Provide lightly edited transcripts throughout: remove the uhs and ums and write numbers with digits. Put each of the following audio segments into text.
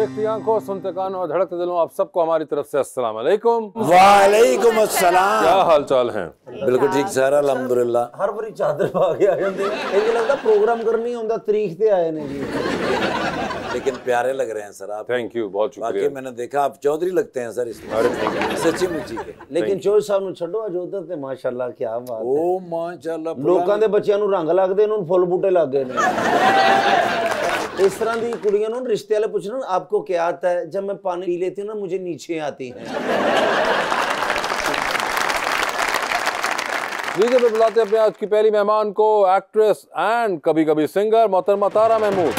देखती आंखों, सुनते कानों और धड़कते दिलों, आप सबको हमारी तरफ से अस्सलाम वालेकुम। वालेकुम अस्सलाम। क्या हाल चाल है? बिल्कुल ठीक सर, अल्हम्दुलिल्लाह। हर बारी चादर पा के आ जाते हैं, लगता प्रोग्राम करनी होता, तारीख ते आए ने जी। लेकिन प्यारे लग रहे हैं सर आप। थैंक यू, बहुत शुक्रिया। बाकी मैंने देखा आप चौधरी लगते हैं सर इसमें। अरे थैंक यू, सच्ची मुच्ची के। लेकिन चौधरी साहब ਨੂੰ ਛੱਡੋ ਅੱਜ ਉਧਰ ਤੇ ਮਾਸ਼ਾਅੱਲਾ ਕੀ ਬਾਤ ਹੈ। ओ माशाल्लाह। ਲੋਕਾਂ ਦੇ ਬੱਚਿਆਂ ਨੂੰ ਰੰਗ ਲੱਗਦੇ, ਇਹਨਾਂ ਨੂੰ ਫੁੱਲ ਬੂਟੇ ਲੱਗ ਗਏ ਨੇ। इस तरह की कुड़ियों ਨੂੰ रिश्ते वाले पूछना आपको क्या आता है, जब मैं पानी पी लेती हूँ ना मुझे नीचे आती है। लीजिए पे बुलाते हैं अपने आज की पहली मेहमान को, एक्ट्रेस एंड कभी कभी सिंगर मोहतरमा तारा महमूद।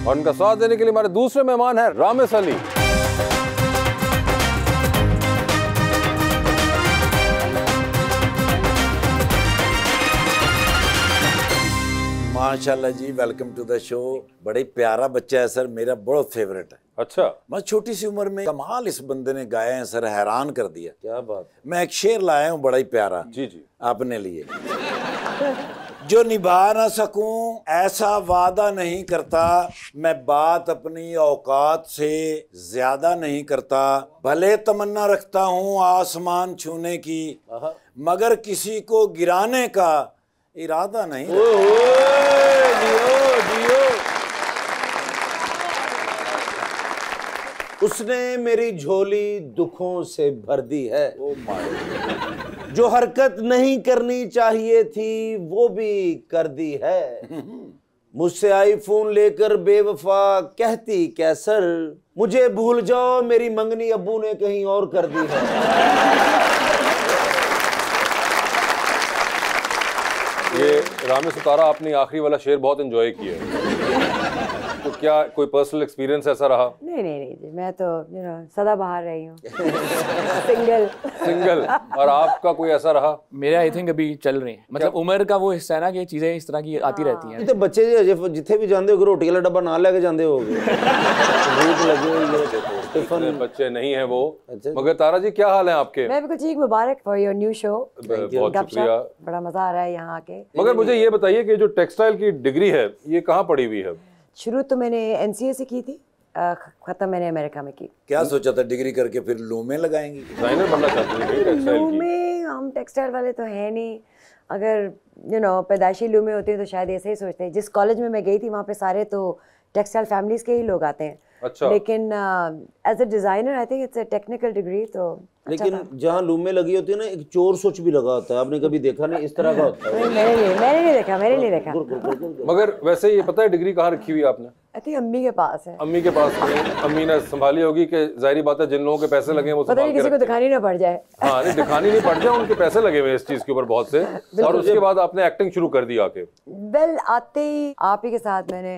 और उनका साथ देने के लिए हमारे दूसरे मेहमान हैं रामिस अली। माशाल्लाह जी, वेलकम टू द शो। बड़ा प्यारा बच्चा है सर, मेरा बहुत फेवरेट है। अच्छा, मैं छोटी सी उम्र में कमाल इस बंदे ने गाए हैं सर, हैरान कर दिया। क्या बात। मैं एक शेर लाया हूँ बड़ा ही प्यारा जी जी अपने लिए। जो निभा ना सकूं ऐसा वादा नहीं करता, मैं बात अपनी औकात से ज्यादा नहीं करता। भले तमन्ना रखता हूँ आसमान छूने की, मगर किसी को गिराने का इरादा नहीं। जियो जियो। उसने मेरी झोली दुखों से भर दी है। जो हरकत नहीं करनी चाहिए थी वो भी कर दी है। मुझसे आईफोन लेकर बेवफा कहती कैसर, मुझे भूल जाओ मेरी मंगनी अब्बू ने कहीं और कर दी है। ये रामिस तारा, आपने आखिरी वाला शेर बहुत एंजॉय किया है। तो क्या कोई पर्सनल एक्सपीरियंस ऐसा रहा? नहीं, मैं तो सदाबहार रही हूँ। सिंगल। और आपका कोई ऐसा रहा? मेरे आई थिंक अभी चल रहे हैं, मतलब उम्र का वो हिस्सा है ना कि चीजें इस तरह की आती रहती हैं। तो बच्चे जिथे भी जाते हो रोटी वाला डब्बा ना लेके जाते हो, भूख लगी हुई है, टिफिन। बच्चे नहीं है वो। मगर तारा जी क्या हाल है आपके? मैं बिल्कुल ठीक, मुबारक फॉर योर न्यू शो। बहुत शुक्रिया, बड़ा मजा आ रहा है यहाँ आके। मगर मुझे ये बताइए कि जो टेक्सटाइल की डिग्री है ये कहाँ पड़ी हुई है? शुरू तो मैंने NCA से की थी, खत्म मैंने अमेरिका में की। क्या सोचा था डिग्री करके फिर लूम में लगाएंगी? डिजाइनर बनना चाहती थी टेक्सटाइल की? लूमे, हम टेक्सटाइल वाले तो है नहीं। अगर पैदाइशी लूमे होती हैं तो शायद ऐसे ही सोचते हैं। जिस कॉलेज में मैं गई थी वहाँ पे सारे तो टेक्सटाइल फैमिलीज के ही लोग आते हैं। अच्छा। लेकिन as a designer I think it's a technical degree. तो लेकिन जहाँ लूमें लगी होती है ना, एक चोर स्विच भी लगा होता है, आपने कभी देखा नहीं? इस तरह का होता है। मैंने नहीं देखा। मगर वैसे ये पता है डिग्री कहाँ रखी हुई है आपने? आई थिंक अम्मी के पास है। अम्मी के पास नहीं, अम्मी ने संभाली होगी कि जाहिर बात है जिन लोगों के पैसे लगे वो पता नहीं किसी को दिखानी ना पड़ जाए। हाँ नहीं, दिखानी नहीं पड़ जाए, उनके पैसे लगे हुए इस चीज के ऊपर बहुत से। और उसके बाद आपने एक्टिंग शुरू कर दी आके? वेल, आते ही आप ही के साथ मैंने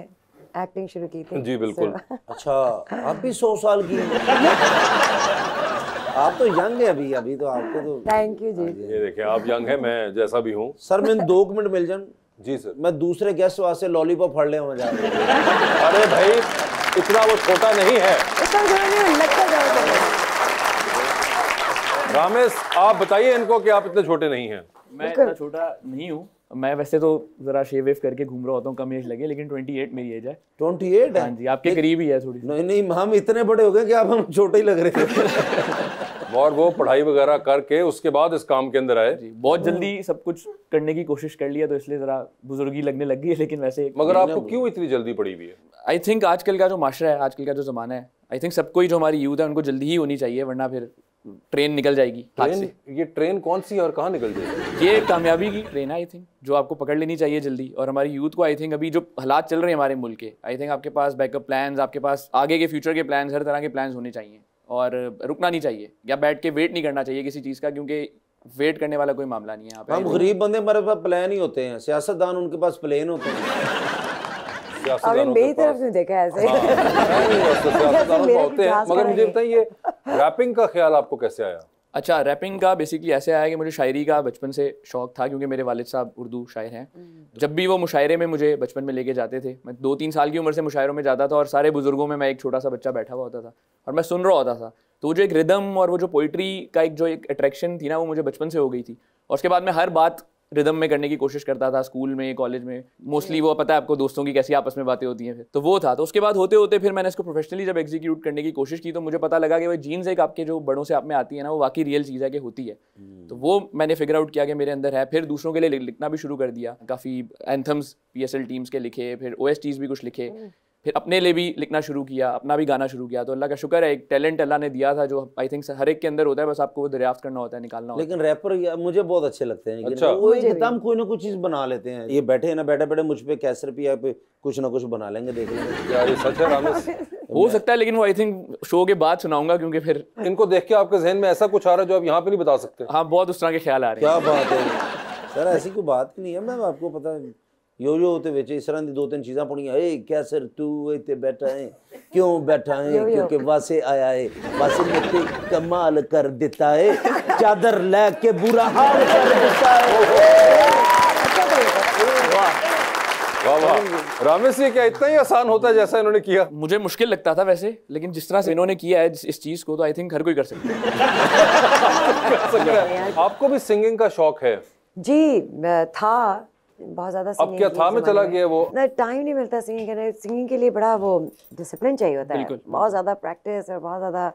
एक्टिंग शुरू की थी। जी बिल्कुल। अच्छा, आप भी 100 साल की? आप तो यंग है अभी तो आपको तो। थैंक यू जी। ये देखें, आप यंग है, मैं जैसा भी हूँ। सर मैं 2 मिनट मिल जान? जी सर। मैं दूसरे गेस्ट वास्ते लॉलीपॉप फड़ ले मजा। अरे भाई इतना वो छोटा नहीं है। रामेश, आप बताइए इनको कि आप इतने छोटे नहीं हैं। मैं इतना छोटा नहीं हूँ। मैं वैसे तो जरा शेव वेव करके घूम रहा होता हूँ, कम एज लगे, लेकिन 28 मेरी एज है। 28 है? हाँ जी, आपके करीब ही है थोड़ी। नहीं, हम इतने बड़े हो गए कि आप हम छोटे ही लग रहे थे। और वो पढ़ाई वगैरह करके उसके बाद इस काम के अंदर आए। बहुत जल्दी सब कुछ करने की कोशिश कर लिया तो इसलिए जरा बुजुर्गी लगने लग गई। लेकिन वैसे मगर आपको क्यों इतनी जल्दी पड़ी हुई है? आई थिंक आजकल का जो माशरा है, आजकल का जो जमाना है, आई थिंक सबको ही, जो हमारी यूथ है उनको जल्दी ही होनी चाहिए, वरना फिर ट्रेन निकल जाएगी हाथ से। ये ट्रेन कौन सी है और कहाँ निकल जाएगी? ये कामयाबी की ट्रेन है आई थिंक, जो आपको पकड़ लेनी चाहिए जल्दी। और हमारी यूथ को आई थिंक अभी जो हालात चल रहे हैं हमारे मुल्क के, आई थिंक आपके पास बैकअप प्लान्स, आपके पास आगे के फ्यूचर के प्लान्स, हर तरह के प्लान्स होने चाहिए। और रुकना नहीं चाहिए या बैठ के वेट नहीं करना चाहिए किसी चीज़ का, क्योंकि वेट करने वाला कोई मामला नहीं है यहाँ पे। हम गरीब बंदे, हमारे पास प्लान ही होते हैं। सियासतदान उनके पास प्लेन होते हैं। अभी मेरी तरफ से देखा है ऐसे। होते हैं। मगर मुझे बताइए रैपिंग का ख्याल आपको कैसे आया? अच्छा, रैपिंग का बेसिकली ऐसे आया कि मुझे शायरी का बचपन से शौक था, क्योंकि मेरे वालिद साहब उर्दू शायर हैं। जब भी वो मुशायरे में मुझे बचपन में लेके जाते थे, मैं 2-3 साल की उम्र से मुशायरों में जाता था और सारे बुजुर्गों में मैं एक छोटा सा बच्चा बैठा हुआ होता था और मैं सुन रहा होता था। तो वो जो एक रिदम और वो जो पोइट्री का एक जो एक अट्रैक्शन थी ना, वो मुझे बचपन से हो गई थी। और उसके बाद मैं हर बात रिदम में करने की कोशिश करता था, स्कूल में, कॉलेज में। मोस्टली वो पता है आपको दोस्तों की कैसी आपस में बातें होती हैं, फिर तो वो था। तो उसके बाद होते होते फिर मैंने इसको प्रोफेशनली जब एग्जीक्यूट करने की कोशिश की, तो मुझे पता लगा कि वो जीन्स एक आपके जो बड़ों से आप में आती है ना, वो वाकई रियल चीज़ है कि होती है। तो वो मैंने फिगर आउट किया कि मेरे अंदर है। फिर दूसरों के लिए लिखना भी शुरू कर दिया, काफ़ी एंथम्स PSL टीम्स के लिखे, फिर OSTs भी कुछ लिखे, फिर अपने लिए भी लिखना शुरू किया, अपना भी गाना शुरू किया। तो अल्लाह का शुक्र है, एक टैलेंट अल्लाह ने दिया था जो आई थिंक हर एक के अंदर होता है, बस आपको वो दरियाफ्त करना होता है, निकालना होता है। लेकिन रैपर मुझे बहुत अच्छे लगते हैं। अच्छा। वो एकदम कोई ना कोई चीज बना लेते हैं। ये बैठे ना बैठे बैठे मुझ पे कैसर पिया पे कुछ ना कुछ बना लेंगे, देख लेंगे। क्या ये सच है रामेश? हो सकता है, लेकिन वो आई थिंक शो के बाद सुनाऊंगा, क्योंकि फिर इनको देख के आपके जहन में ऐसा कुछ आ रहा है जो आप यहाँ पे नहीं बता सकते? हाँ, बहुत उस तरह के ख्याल आ रहे हैं। क्या बात है सर, ऐसी कोई बात नहीं है। मैं आपको पता है यो होते विच इस तरह दी 2-3 चीज़ां पढ़ियां। ए कैसर तू इत्थे बैठा है, क्यों बैठा है? क्योंकि वासे आया है, वासे ने ते कमाल कर देता है, चादर लेके बुरा हाल कर देता है। वाह वाह रामेश, ये क्या इतना ही आसान होता है जैसा इन्होंने किया? मुझे मुश्किल लगता था वैसे, लेकिन जिस तरह से इन्होंने किया है इस चीज़ को, तो आई थिंक हर कोई कर सकता है। आपको भी सिंगिंग का शौक है? जी था, बहुत ज्यादा। अब क्या था में चला गया वो? टाइम नहीं मिलता सिंगिंग करने। सिंगिंग के लिए बड़ा वो डिसिप्लिन चाहिए होता है, बहुत ज्यादा प्रैक्टिस और बहुत ज्यादा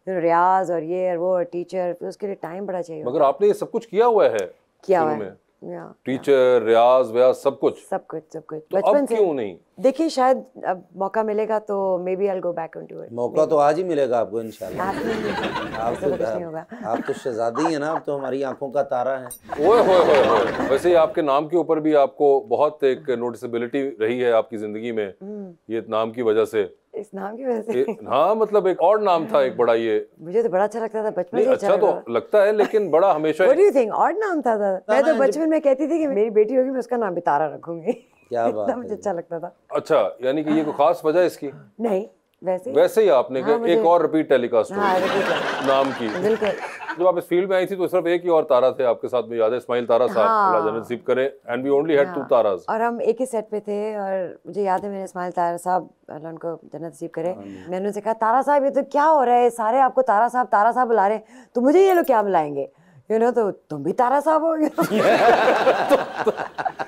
रियाज और ये और वो टीचर, फिर उसके लिए टाइम बड़ा चाहिए। मगर आपने ये सब कुछ किया हुआ है? किया हुआ है, टीचर, रियाज व्याज सब कुछ? सब कुछ तो बचपन से। क्यों नहीं? देखिए, शायद अब मौका मिलेगा तो maybe I will go back into it. मौका तो आज ही मिलेगा आपको इंशाल्लाह। आप आप तो शहजादी हैं ना, आप तो हमारी आंखों का तारा है। ओए होए होए होए। वैसे ही आपके नाम के ऊपर भी आपको बहुत एक नोटिसेबिलिटी रही है आपकी जिंदगी में, ये नाम की वजह से। इस नाम की वजह से? हाँ, मतलब एक और नाम था एक बड़ा, ये मुझे तो बड़ा अच्छा लगता था बचपन से। अच्छा तो लगता है, लेकिन बड़ा हमेशा। What do you think? और नाम था? मैं तो बचपन में कहती थी कि मेरी बेटी होगी मैं उसका नाम भी तारा रखूंगी। क्या बात है। मुझे अच्छा लगता था। अच्छा, यानी कि ये कोई खास वजह इसकी? नहीं, वैसे ही आपने एक और रिपीट टेलीकास्ट नाम की। बिल्कुल। जब आप इस फील्ड में आई थी तो सिर्फ एक ही और तारा थे आपके साथ में, याद है? इस्माइल तारा साहब, अल्लाह जन्नत नसीब करे। एंड वी ओनली हैड 2 तारास। और हम एक ही सेट पे थे, और मुझे याद है मैंने इस्माइल तारा साहब, अल्लाह उनको जन्नत नसीब करे, मैंने उनसे कहा तारा साहब ये तो क्या हो रहा है, सारे आपको तारा साहब बुला रहे हैं, तो मुझे ये लोग क्या बुलाएंगे? तो तुम भी तारा साहब हो।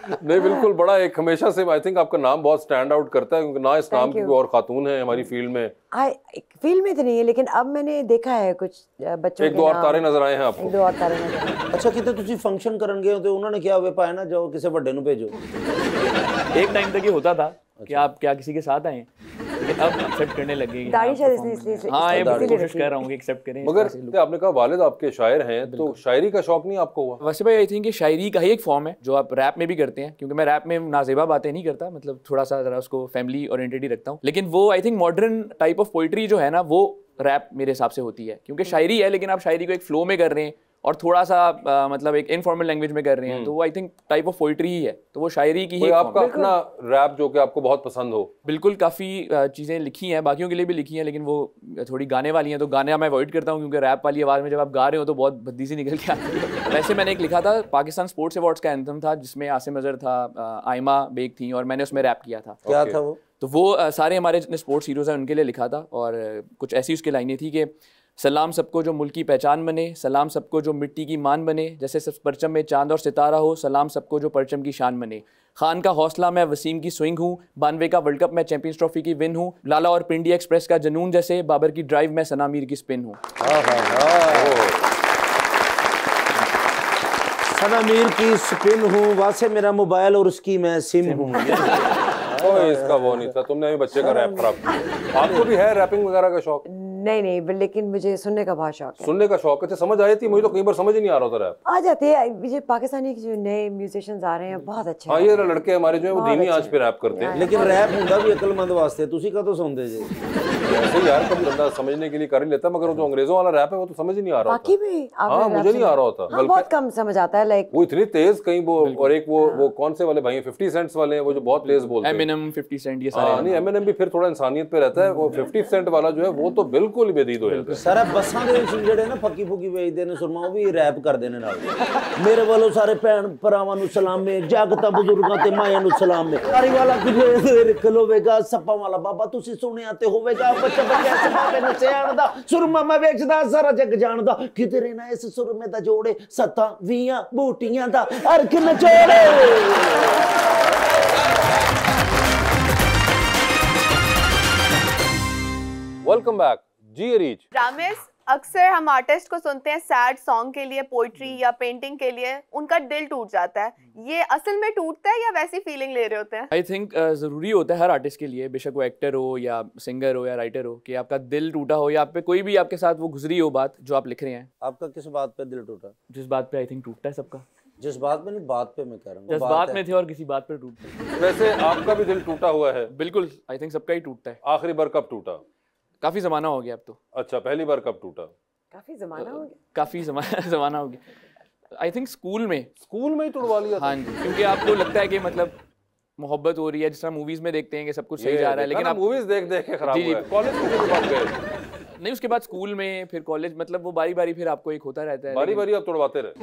नहीं, बिल्कुल, बड़ा एक हमेशा से आई थिंक आपका नाम बहुत स्टैंड आउट करता है, क्योंकि ना इस नाम की कोई और खातून है हमारी फील्ड में। फील्ड में तो नहीं है, लेकिन अब मैंने देखा है कुछ बच्चों एक दो और तारे नजर आए हैं आपको? 1-2 और तारे नजर आए। अच्छा, कितने तुसी फंक्शन करन गए तो उन्होंने क्या वे पाया ना, जाओ किसी बड़े नु भेजो। एक टाइम तक ये होता था कि आप क्या किसी के साथ आए, लेकिन अब एक्सेप्ट करने लगे। दाढ़ी शायद इसलिए हाँ, ये कोशिश कर रहा हूँ कि एक्सेप्ट करें। मगर आपने कहा वालिद आपके शायर हैं, तो शायरी का शौक नहीं आपको हुआ? वैसे भाई आई थिंक ये शायरी का ही एक फॉर्म है जो आप रैप में भी करते हैं, क्योंकि मैं रैप में नाजेबा बातें नहीं करता, मतलब थोड़ा सा जरा उसको फैमिली ओरिएंटेड ही रखता हूँ। लेकिन वो I think modern type of poetry जो है ना, वो रैप मेरे हिसाब से होती है, क्योंकि शायरी है लेकिन आप शायरी को एक फ्लो में कर रहे हैं और थोड़ा सा मतलब एक इनफॉर्मल लैंग्वेज में कर रहे हैं, तो वो I think type of poetry ही है, तो वो शायरी की ही। आपका अपना रैप जो कि आपको बहुत पसंद हो? बिल्कुल, काफ़ी चीज़ें लिखी हैं, बाकियों के लिए भी लिखी हैं, लेकिन वो थोड़ी गाने वाली हैं, तो गाने मैं अवॉइड करता हूँ, क्योंकि रैप वाली आवाज़ में जब आप गा रहे हो तो बहुत भद्दी सी निकल के आती है। वैसे मैंने एक लिखा था, पाकिस्तान स्पोर्ट्स अवार्ड्स का एंथम था, जिसमें आसिम अजहर था, आयमा बेग थी, और मैंने उसमें रैप किया था। क्या था वो? तो वो सारे हमारे जितने स्पोर्ट्स हीरोज़ हैं उनके लिए लिखा था, और कुछ ऐसी उसकी लाइनें थी कि सलाम सबको जो मुल्क की पहचान बने, सलाम सबको जो मिट्टी की मान बने, जैसे सब परचम में चांद और सितारा हो, सलाम सबको जो परचम की शान बने। खान का हौसला मैं वसीम की स्विंग हूँ, 92 का वर्ल्ड कप मैं चैंपियंस ट्रॉफी की विन हूँ, लाला और पिंडी एक्सप्रेस का जनून जैसे, बाबर की ड्राइव मैं सना मीर की स्पिन हूँ। सना मीर की स्पिन हूँ, वासे मेरा मोबाइल और उसकी मैं सिम हूँ। इसका वो नहीं था, तुमने अभी बच्चे का रैप खराब किया। आपको भी है रैपिंग वगैरह का शौक? नहीं, लेकिन मुझे सुनने का बहुत शौक है। सुनने का शौक? अच्छा, समझ आई थी? मुझे तो कई बार समझ ही नहीं आ रहा था रैप। आ जाते हैं, ये पाकिस्तानी जो नए म्यूजिशियंस आ रहे हैं बहुत अच्छे। हाँ, ये लड़के हमारे जो है वो धीमी आंच पे रैप करते हैं। लेकिन रैप हुंदा भी अकलमंद वास्ते, तुसी का तो सुनदे जे। ऐसे यार कभी बंदा समझने के लिए कर ही लेता, मगर जो अंग्रेजों वाला रैप है वो तो समझ ही नहीं आ रहा बाकी भी हाँ, मुझे नहीं आ रहा होता। बहुत कम समझ आता है, लाइक वो इतनी तेज कहीं वो, और एक वो कौन से वाले भाई 50 सेंट्स वाले हैं, वो जो बहुत तेज बोलते हैं। एमिनेम, 50 सेंट, ये सारे। नहीं, एमिनेम भी फिर थोड़ा इंसानियत पे रहता है, वो 50 सेंट वाला जो है वो तो बिल्कुल ही बेदीद हो जाता है। सारा बसां दे विच ਜਿਹੜੇ ਨਾ ਫੱਕੀ ਫੁੱਕੀ ਵੇਚਦੇ ਨੇ ਸੁਰਮਾ, ਉਹ ਵੀ ਰੈਪ ਕਰਦੇ ਨੇ ਨਾਲ। ਮੇਰੇ ਵੱਲੋਂ ਸਾਰੇ ਭੈਣ ਭਰਾਵਾਂ ਨੂੰ ਸਲਾਮੇ, ਜਾਗਤਾ ਬਜ਼ੁਰਗਾਂ ਤੇ ਮਾਇਆ ਨੂੰ ਸਲਾਮੇ। ਤਾਰੀ ਵਾਲਾ ਕਿਲੇ ਖਲੋਵੇਗਾ, ਸੱਪਾਂ ਵਾਲਾ ਬਾਬਾ ਤੁਸੀਂ ਸੁਣਿਆ ਤੇ ਹੋਵੇਗਾ बच्चा कैसे बाबे नचे आंदा सुरमा मैं बेचदा सारा जग जानदा किधरे ना इस सुरमे दा जोड़े 27 बूटियां दा अर्क नचोड़े। वेलकम बैक जी रीच। रामेश, अक्सर हम आर्टिस्ट को सुनते हैं सैड सॉन्ग के लिए, पोइट्री या पेंटिंग के लिए उनका दिल टूट जाता है, ये असल में टूटता है या वैसी फीलिंग ले रहे होते हैं? आई थिंक ज़रूरी होता है हर आर्टिस्ट के लिए, बेशक वो एक्टर हो या सिंगर हो या राइटर हो, कि आपका दिल टूटा हो या आप पे कोई भी आपके साथ वो गुजरी हो बात जो आप लिख रहे हैं। आपका किस बात पे दिल टूटा? जिस बात पे आई थिंक टूटता है सबका। जिस बात में नहीं, बात पे मैं कह रहा हूँ। जिस बात में थे और किसी बात पे टूटता है। वैसे आपका भी दिल टूटा हुआ है? बिल्कुल, आई थिंक सबका ही टूटता है। आखिरी बार कब टूटा? काफ़ी ज़माना हो गया अब तो। अच्छा, पहली बार कब टूटा? काफी जमाना हो गया। काफ़ी ज़माना हो गया। आई थिंक स्कूल में ही तुड़वा लिया था? हाँ जी, क्योंकि आपको लगता है कि मतलब मोहब्बत हो रही है, जिस तरह मूवीज में देखते हैं कि सब कुछ सही जा रहा है, लेकिन आप मूवीज देख देख के खराब जी, हुआ है। कॉलेज में कितनी बार गए? नहीं, उसके बाद स्कूल में, फिर कॉलेज, मतलब वो बारी बारी फिर आपको एक होता रहता है। बारी बारी आप तोड़वाते रहे?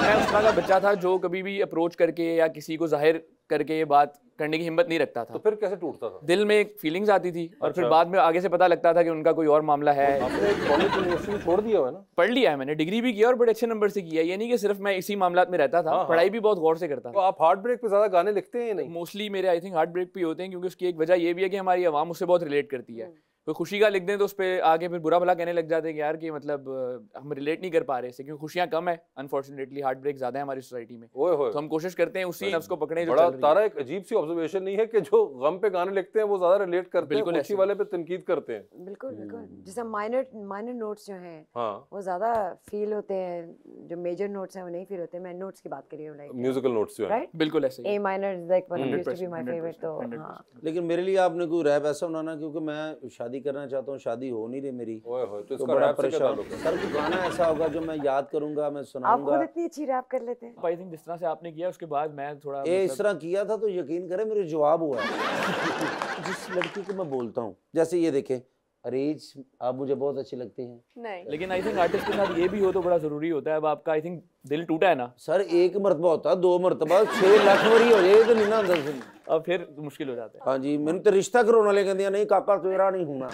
मैं उस तरह का बच्चा था जो कभी भी अप्रोच करके या किसी को जाहिर करके ये बात करने की हिम्मत नहीं रखता था। तो फिर कैसे टूटता था? दिल में एक फीलिंग्स आती थी और फिर बाद में आगे से पता लगता था कि उनका कोई और मामला है। आपने कॉलेज यूनिवर्सिटी छोड़ दिया है ना? पढ़ लिया है मैंने, डिग्री भी किया और बड़े अच्छे नंबर से किया। ये नहीं कि सिर्फ मैं इसी मामलात में रहता था, पढ़ाई भी बहुत गौर से करता तो था। आप हार्ट ब्रेक पे ज्यादा गाने लिखते हैं नहीं? मोस्टली मेरे आई थिंक हार्ट ब्रेक पे होते हैं, क्योंकि उसकी एक वजह ये भी है कि हमारी आवाम उससे बहुत रिलेट करती है। तो खुशी का लिख दें तो उस पर आगे फिर बुरा भला कहने लग जाते हैं कि यार कि मतलब हम रिलेट नहीं कर पा रहे इससे, क्योंकि खुशियां कम है, अनफॉर्चुनेटली हार्ट ब्रेक ज्यादा है हमारी सोसाइटी में। ओए होए। तो हम कोशिश करते हैं उसी नफ्स को पकड़े जो बड़ा चल रही है। तारा, एक अजीब सी ऑब्जर्वेशन नहीं है कि जो गम पे गाने लिखते हैं वो ज्यादा रिलेट करते हैं, बिल्कुल खुशी वाले पे तनकीद करते हैं। बिल्कुल बिल्कुल, जैसे माइनर नोट्स जो हैं हाँ, वो ज्यादा फील होते हैं, जो मेजर नोट्स हैं वो नहीं फील होते। मैं नोट्स की बात कर रही हूँ, लाइक म्यूजिकल नोट्स जो है। राइट, बिल्कुल ऐसे ही a minor is like one used to be my favourite. तो हाँ, लेकिन मेरे लिए आपने कोई रैप ऐसा बनाना, क्योंकि मैं शादी करना चाहता हूँ, शादी हो नहीं रही मेरी। ओए होए, तो तो इसका बड़ा रैप से क्या परेशान। ताल्लुक है? सर कोई गाना ऐसा होगा जो मैं याद करूंगा, मैं आप सुनाऊंगा। खुद इतनी अच्छी रैप कर लेते हैं। आई थिंक जिस तरह से आपने किया उसके बाद मैं थोड़ा ये इस तरह किया था तो यकीन करें मेरे जवाब हुआ है। जिस लड़की को मैं बोलता हूँ, जैसे ये देखें, अरेज आप मुझे बहुत अच्छी लगती हैं। नहीं, लेकिन आई थिंक आर्टिस्ट के साथ ये भी हो तो बड़ा जरूरी होता है। अब आपका आई थिंक दिल टूटा है ना सर, एक मरतबा होता है, 2 मरतबा 6 लाख वरी हो जाए तो नहीं ना अंदर से। अब फिर मुश्किल हो जाता है। हाँ जी, मैंने तो रिश्ता करवाने वाले कहते हैं नहीं काका तेरा नहीं होना।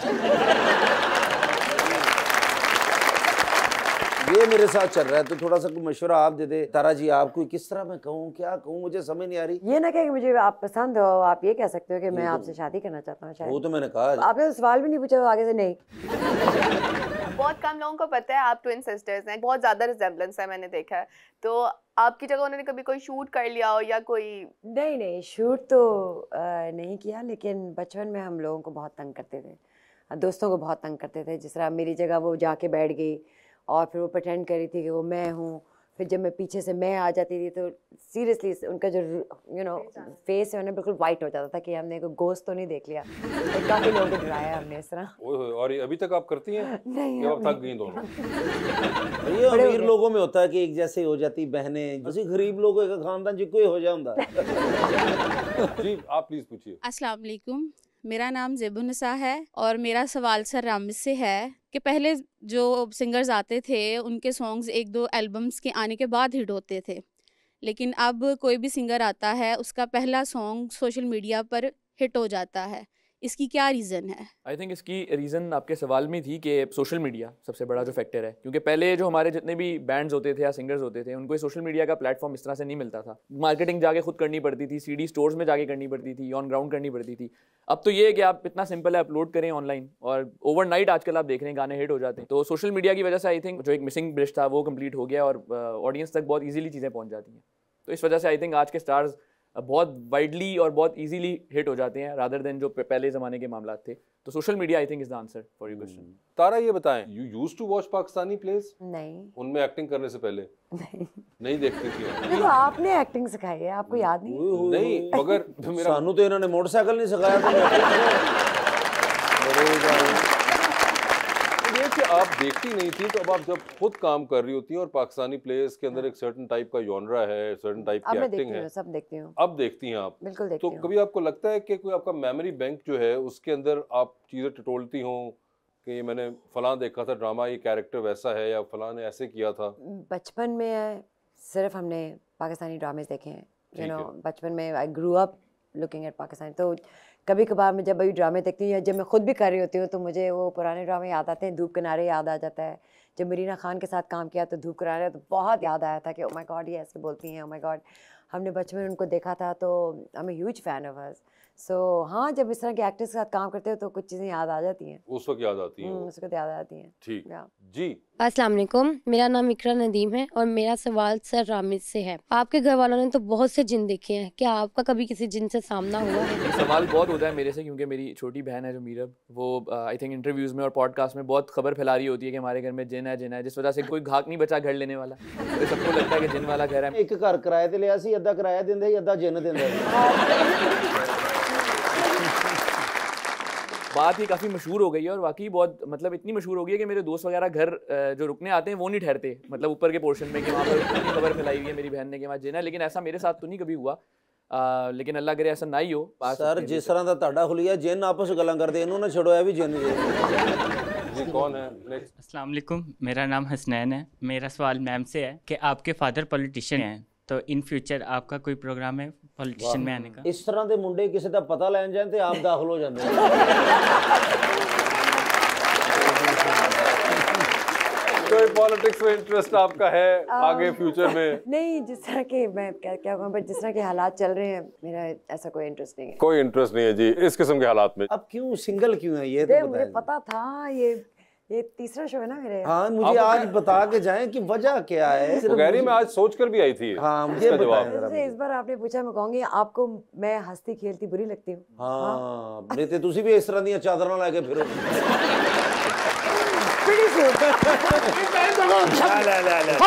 ये मेरे साथ चल रहा है, तो थोड़ा सा कोई मशवरा आप दे दे तारा जी। आपको किस तरह मैं कहूँ, क्या कहूँ, मुझे समझ नहीं आ रही। ये ना कहे कि मुझे आप पसंद हो, आप ये कह सकते हो कि मैं आपसे शादी करना चाहता हूँ। शायद वो तो मैंने कहा। आपने तो सवाल भी नहीं पूछा, आगे से नहीं। बहुत कम लोगों को पता है आप ट्विन सिस्टर्स हैं, बहुत ज्यादा रिजेम्बलेंस है, मैंने देखा है। तो आपकी जगह उन्होंने कभी कोई शूट कर लिया हो या कोई? नहीं, शूट तो नहीं किया, लेकिन बचपन में हम लोगों को बहुत तंग करते थे, दोस्तों को बहुत तंग करते थे। जिस तरह मेरी जगह वो जाके बैठ गई और फिर वो प्रटेंड कर रही थी कि वो मैं हूँ, फिर जब मैं पीछे से मैं आ जाती थी तो सीरियसली उनका जो फेस है उन्हें बिल्कुल वाइट हो जाता था कि हमने कोई गोश्त तो नहीं देख लिया। तो काफ़ी लोगों को डराया हमने इस तरह। ओए होए, और ये अभी तक आप करती हैं? नहीं, या अब अब थक गई दोनों? ये अमीर लोगों में होता है कि एक जैसे हो जाती बहनें, असि गरीब लोगों का खानदान जो कोई हो जाता। जी आप प्लीज पूछिए। अस्सलाम वालेकुम, मेरा नाम ज़ेबुन्निसा है और मेरा सवाल सर रामिस से है कि पहले जो सिंगर्स आते थे उनके सॉन्ग्स 1-2 एल्बम्स के आने के बाद हिट होते थे, लेकिन अब कोई भी सिंगर आता है उसका पहला सॉन्ग सोशल मीडिया पर हिट हो जाता है। इसकी क्या रीज़न है? आई थिंक इसकी रीज़न आपके सवाल में थी कि सोशल मीडिया सबसे बड़ा जो फैक्टर है, क्योंकि पहले जो हमारे जितने भी बैंड्स होते थे या सिंगर्स होते थे उनको सोशल मीडिया का प्लेटफॉर्म इस तरह से नहीं मिलता था। मार्केटिंग जाके खुद करनी पड़ती थी, सीडी स्टोर्स में जाके करनी पड़ती थी, ऑन ग्राउंड करनी पड़ती थी। अब तो ये है कि आप इतना सिंपल है, अपलोड करें ऑनलाइन और ओवरनाइट आजकल आप देख रहे हैं गाने हिट हो जाते हैं। तो सोशल मीडिया की वजह से आई थिंक जो एक मिसिंग ब्रिज था वो कंप्लीट हो गया और ऑडियंस तक बहुत ईजिली चीज़ें पहुँच जाती हैं। तो इस वजह से आई थिंक आज के स्टार्स बहुत वाइडली और बहुत इजीली हिट हो जाते हैं रादर देन जो पहले ज़माने के मामला थे। तो social media I think is the answer for your question. Tara ये बताएं, you used to watch Pakistani plays? नहीं, उनमें एक्टिंग करने से पहले नहीं देखती थी? तो आपने एक्टिंग सिखाई है, आपको याद नहीं? नहीं, मगर मेरा सानू तो इन्होंने मोटरसाइकिल नहीं सिखाया। ये कि आप देखती नहीं थी, तो अब आप जब खुद काम कर रही होती हैं और पाकिस्तानी प्लेस के अंदर एक सर्टेन टाइप का जॉनरा है, सर्टेन टाइप की एक्टिंग है, सब देखती हूँ, अब देखती हैं आप? बिल्कुल देखती तो हूँ। कभी आपको लगता है कि कोई आपका मेमोरी बैंक जो है उसके अंदर आप चीज़ें टटोलती हों कि ये मैंने फलां देखा था ड्रामा, ये कैरेक्टर वैसा है या फलां ने ऐसे किया था? बचपन में सिर्फ हमने पाकिस्तानी ड्रामेस देखे हैं, ठीक है। बचपन में I grew up looking at Pakistani, तो कभी कभार मैं जब अभी ड्रामे देखती हूँ या जब मैं खुद भी कर रही होती हूँ तो मुझे वो पुराने ड्रामे याद आते हैं। धूप किनारे याद आ जाता है, जब मरीना खान के साथ काम किया तो धूप किनारे तो बहुत याद आया था कि ओ माय गॉड ये ऐसे बोलती हैं, ओ माय गॉड हमने बचपन में उनको देखा था, तो I am a huge fan of hers. So हाँ, जब इस तरह के एक्टर्स के साथ काम करते हो तो कुछ चीज़ें याद आ जाती हैं, उस वक्त याद आती हैं वो। उस वक्त याद आती हैं। ठीक या जी। अस्सलाम वालेकुम, मेरा नाम इकरा नदीम है और मेरा सवाल सर रामिद से है। आपके घर वालों ने तो बहुत से जिन देखे हैं, क्या आपका कभी किसी जिन से सामना हुआ है? ये सवाल बहुत होता है मेरे से, क्योंकि मेरी छोटी बहन है जो मीरब, वो आई थिंक इंटरव्यूज़ में और पॉडकास्ट में बहुत खबर फैला रही होती है कि हमारे घर में जिन है, जिस वजह से कोई घाक नहीं बचा घर लेने वाला, तो सबको लगता है कि जिन वाला घर है। एक घर किराए ते लिया सी, अद्धा किराया दिंदे, अद्धा जिन दिंदे। बात ये काफ़ी मशहूर हो गई है और वाकई बहुत मतलब इतनी मशहूर हो गई है कि मेरे दोस्त वगैरह घर जो रुकने आते हैं वो नहीं ठहरते, मतलब ऊपर के पोर्शन में कि वहाँ पर इतनी खबर फैलाई हुई है मेरी बहन ने कि वहाँ जिन है, लेकिन ऐसा मेरे साथ तो नहीं कभी हुआ। लेकिन अल्लाह करे ऐसा ना ही हो। सर जिस तरह का ਤੁਹਾਡਾ ਹੁਲੀਆ जिन आपस गल्लां करदे, ਇਹਨੂੰ ਨਾ ਛੱਡੋ, ਇਹ भी जिन जी कौन है नेक्स्ट? अस्सलाम वालेकुम, मेरा नाम हसनैन है। मेरा सवाल मैम से है कि आपके फादर पॉलिटिशियन हैं, तो इन फ्यूचर आपका कोई प्रोग्राम है पॉलिटिशियन में आने का? इस तरह ਦੇ ਮੁੰਡੇ ਕਿਸੇ ਦਾ ਪਤਾ ਲੈਣ ਜਾਣ ਤੇ ਆਪ ਦਾਖਲ ਹੋ ਜਾਂਦੇ ਨੇ। कोई पॉलिटिक्स में इंटरेस्ट आपका है आगे फ्यूचर में? नहीं, जिस तरह के मैं क्या कहूँ, बट जिस तरह के हालात चल रहे हैं मेरा ऐसा कोई इंटरेस्ट नहीं है। कोई इंटरेस्ट नहीं है जी इस किस्म के हालात में। अब क्यों सिंगल क्यों है ये तो मुझे पता था, ये तीसरा शो है ना मेरे। हाँ, मुझे आज बता के जाएं कि वजह क्या है। वो कह रही मैं आज सोच कर भी आई थी। हाँ, मुझे बताएं। इस बार आपने पूछा, मैं कहूँगी आपको मैं हंसती खेलती बुरी लगती हूँ। हाँ, नहीं तो तुसी भी इस तरह दी चादर ना लेके फिरो।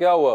क्या हुआ?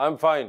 I'm fine.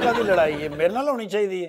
कभी लड़ाई है मेरे नाल होनी चाहिए।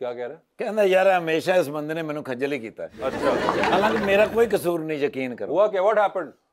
क्या कह रहा है? कहना यार हमेशा इस बंदे ने मैंने खज्जल ही किया है। अच्छा, हालांकि मेरा कोई कसूर नहीं, यकीन करो। हुआ क्या? What happened?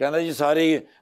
कहना जी सारी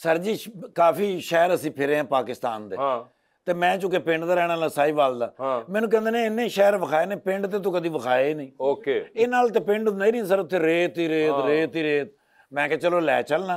सर जी काफी शहर ਅਸੀਂ ਫਿਰੇ हैं पाकिस्तान ਦੇ। हाँ ਤੇ ਮੈਂ ਚੁੱਕੇ ਪਿੰਡ ਦਾ ਰਹਿਣ ਵਾਲਾ ਸਾਹੀਵਾਲ ਦਾ। ਮੈਨੂੰ ਕਹਿੰਦੇ ਨੇ ਇੰਨੇ ਸ਼ਹਿਰ ਵਿਖਾਏ ਨੇ, ਪਿੰਡ ਤੇ ਤੂੰ ਕਦੀ ਵਿਖਾਏ ਹੀ ਨਹੀਂ। ओके। ਇਹ ਨਾਲ ਤੇ ਪਿੰਡ ਹੁੰਦਾ ਹੀ ਨਹੀਂ ਸਰ, ਉੱਥੇ ਰੇਤ ਹੀ ਰੇਤ ਰੇਤ ਹੀ ਰੇਤ। ਮੈਂ ਕਿਹਾ ਚਲੋ ਲੈ ਚੱਲਣਾ।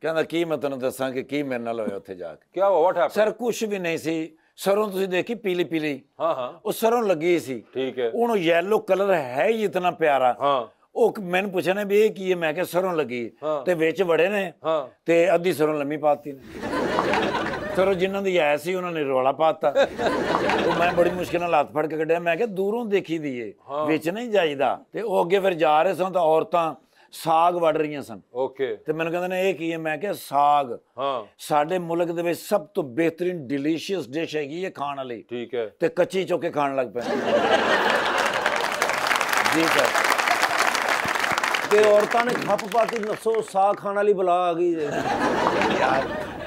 ਕਹਿੰਦਾ ਕੀ ਮੈਂ ਤੈਨੂੰ ਦੱਸਾਂ ਕਿ ਕੀ ਮੇਰੇ ਨਾਲ ਹੋਇਆ ਉੱਥੇ ਜਾ ਕੇ। क्या हुआ? What happened? ਸਰ ਕੁਝ ਵੀ ਨਹੀਂ ਸੀ। ਸਰੋਂ ਤੁਸੀਂ ਦੇਖੀ ਪੀਲੀ ਪੀਲੀ, हाँ हाँ ਉਹ ਸਰੋਂ ਲੱਗੀ ਸੀ। ठीक है। ਉਹਨੂੰ ਯੈਲੋ ਕਲਰ ਹੈ ਹੀ ਇਤਨਾ ਪਿਆਰਾ। हाँ ਉਹ ਮੈਨੂੰ ਪੁੱਛਿਆ ਨੇ ਵੀ ਇਹ ਕੀ ਹੈ, ਮੈਂ ਕਿਹਾ ਸਰੋਂ ਲੱਗੀ ਤੇ ਵਿੱਚ ਵੜੇ ਨੇ हाँ ਤੇ ਅੱਧੀ ਸਰੋਂ ਲੰਮੀ ਪਾਤੀ ਨੇ। ਸਰੋਂ ਜਿਨ੍ਹਾਂ ਦੀ ਐ ਸੀ ਉਹਨਾਂ ਨੇ ਰੌਲਾ ਪਾਤਾ। ਉਹ ਮੈਂ ਬੜੀ ਮੁਸ਼ਕਿਲ ਨਾਲ ਹੱਥ ਫੜ ਕੇ ਕੱਢਿਆ। ਮੈਂ ਕਿਹਾ ਦੂਰੋਂ ਦੇਖੀ ਦੀਏ, ਵਿੱਚ ਨਹੀਂ ਜਾਈਦਾ। ਤੇ ਉਹ ਅੱਗੇ ਫਿਰ ਜਾ ਰਹੇ ਸਨ ਤਾਂ ਔਰਤਾਂ ਸਾਗ ਵੱਢ ਰਹੀਆਂ ਸਨ। ओके। ਤੇ ਮੈਨੂੰ ਕਹਿੰਦੇ ਨੇ ਇਹ ਕੀ ਹੈ, ਮੈਂ ਕਿਹਾ ਸਾਗ हाँ ਸਾਡੇ ਮੁਲਕ ਦੇ ਵਿੱਚ ਸਭ ਤੋਂ ਬਿਹਤਰੀਨ ਡਿਲੀਸ਼ੀਅਸ ਡਿਸ਼ ਹੈਗੀ ਹੈ ਖਾਣ ਵਾਲੀ। ठीक है। ਤੇ ਕੱਚੀ ਚੁੱਕ ਕੇ ਖਾਣ ਲੱਗ ਪਏ। ਜੀ ਸਰ। ਤੇ ਔਰਤਾਂ ਨੇ ਖੱਪ ਪਾਤੀ, ਨਫਸੋ ਸਾਗ ਖਾਣ ਵਾਲੀ ਬਲਾ ਆ ਗਈ। ਯਾਰ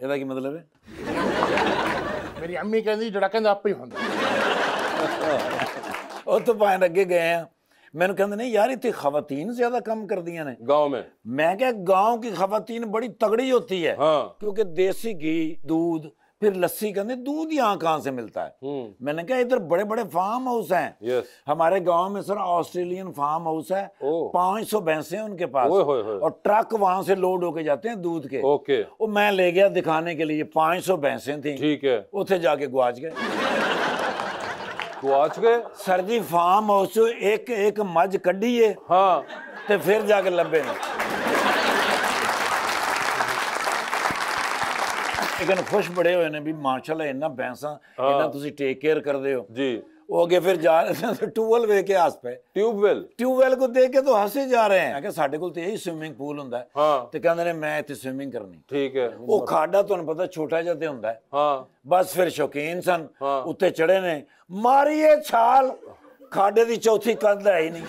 ਇਹਦਾ ਕੀ ਮਤਲਬ ਹੈ? मेरी अम्मी कहती जड़ा कहंदा आपे ही हुंदा। ਉਹ ਤੋਂ ਭਾਵੇਂ ਅੱਗੇ ਗਏ ਆ, ਮੈਨੂੰ ਕਹਿੰਦੇ ਨੇ ਯਾਰ ਇੱਥੇ ਖਵਾਤੀਨ ਜ਼ਿਆਦਾ ਕੰਮ ਕਰਦੀਆਂ ਨੇ गांव में। मैं क्या गांव की खवातीन बड़ी तगड़ी होती है। हाँ क्योंकि देसी घी दूध फिर लस्सी, कहते दूध यहाँ कहाँ से मिलता है। मैंने कहा इधर बड़े बड़े फार्म हाउस हैं। यस। हमारे गांव में सर ऑस्ट्रेलियन फार्म हाउस है, 500 भैंसे हैं उनके पास। ओए होए होए। और ट्रक वहां से लोड होके जाते हैं दूध के। ओके। वो मैं ले गया दिखाने के लिए, 500 भैंसे थी। ठीक है। उसे जाके गुआच गए। गुआच गए? सर जी फार्म हाउस एक एक मज कढ़ी है। हाँ ते फिर जाके लभे ने। लेकिन खुश बड़े हुए ने भी माशाल्लाह इन्ना भैंसा इन्ना तुसी टेक केयर करदे हो जी। वो आगे फिर जा रहे थे ट्यूबवेल वेख के हस पे। ट्यूबवेल को देख के तो हंसे जा रहे हैं कि साडे कोल ते यही स्विमिंग पूल हुंदा है। हाँ ते कहंदे ने मैं इत्थे स्विमिंग करनी। ठीक है। वो खाडा तुहानू पता छोटा जिहा ते हुंदा है। हाँ बस फिर शौकीन सन। हाँ। उत्ते चढ़े ने, मारिए छाल, खाडे दी चौथी कंध है ही नहीं।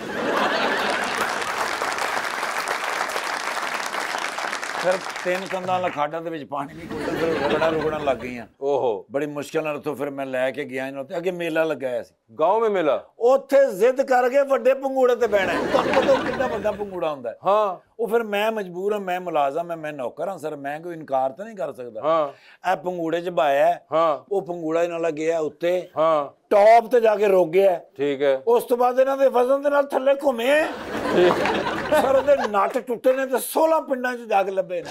ਫਿਰ 3 ਕੰਧਾਂ ਵਾਲਾ ਖਾਡਾ ਦੇ ਵਿੱਚ ਪਾਣੀ ਨਹੀਂ ਕੋਈ, ਫਿਰ ਰਗੜਾਂ ਲੱਗ ਗਈਆਂ। ओहो, ਬੜੀ ਮੁਸ਼ਕਿਲ ਨਾਲ ਉੱਥੋਂ ਫਿਰ ਮੈਂ ਲੈ ਕੇ ਗਿਆ ਇਹਨਾਂ ਉੱਤੇ। ਅੱਗੇ ਮੇਲਾ ਲੱਗਿਆ ਸੀ गांव में मेला। ਉੱਥੇ ਜ਼ਿੱਦ ਕਰਕੇ ਵੱਡੇ ਪੰਗੂੜੇ ਤੇ ਬਹਿਣਾ ਹੈ। ਤੁਹਾਨੂੰ ਪਤਾ ਉਹ ਕਿੰਨਾ ਵੱਡਾ ਪੰਗੂੜਾ ਹੁੰਦਾ ਹੈ। हाँ ਉਹ ਫਿਰ ਮੈਂ ਮਜਬੂਰ ਹਾਂ, ਮੈਂ ਮੁਲਾਜ਼ਮ ਹਾਂ, ਮੈਂ ਨੌਕਰ ਹਾਂ ਸਰ, ਮੈਂ ਕੋਈ ਇਨਕਾਰ ਤਾਂ ਨਹੀਂ ਕਰ ਸਕਦਾ। हाँ ਇਹ ਪੰਗੂੜੇ 'ਚ ਬਾਇਆ, हाँ ਉਹ ਪੰਗੂੜਾ ਇਹਨਾਂ ਨਾਲ ਗਿਆ ਉੱਤੇ, हाँ ਟੌਪ ਤੇ ਜਾ ਕੇ ਰੁਕ ਗਿਆ। ठीक है। ਉਸ ਤੋਂ ਬਾਅਦ ਇਹਨਾਂ ਦੇ ਵਜ਼ਨ ਦੇ ਨਾਲ ਥੱਲੇ ਘੁੰਮੇ ਸਰ, ਉਹਦੇ ਨੱਟ ਟੁੱਟੇ ਨੇ ਤੇ 16 ਪਿੰਡਾਂ 'ਚ ਜਾ ਕੇ ਲੱਭੇ ਨੇ।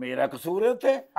ਮੇਰਾ ਕਸੂਰ ਹੈ ਉੱਥੇ?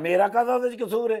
ਮੇਰਾ ਕਾਹਦਾ ਉਹਦੇ 'ਚ ਕਸੂਰ ਹੈ?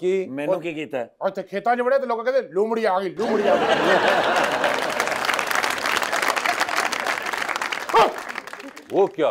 ਕੀ ਮੈਨੂੰ ਕੀ ਕੀਤਾ? और ते खेतां 'ਚ बड़े ते लोग कहते लूमड़ी आ गई, लूमड़ी आ गई। वो क्या?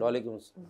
वालेकुम अस्सलाम।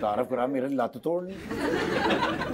तारफ करा, मेरी लत तोड़नी।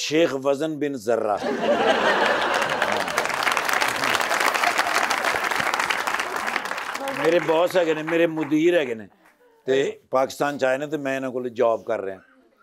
शेख वजन बिन जर्रा। मेरे बॉस है, मेरे मुदीर है ते पाकिस्तान च आए ने, ते मैं इन्हां कोल जॉब कर रहा।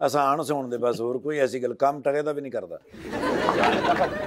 आसान सोन दे बस, और कोई ऐसी गल काम टके दा भी नहीं करता।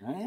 हाँ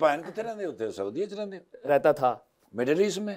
बहन कितने रहंदे होते सऊदी च रहंदे? रहता था। मिडिल ईस्ट में?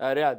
रियाद।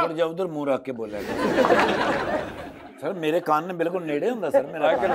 थोड़ा जा उधर मुंह रख के बोला सर, मेरे कान ने बिल्कुल नेड़े हुंदा सर मेरा कान।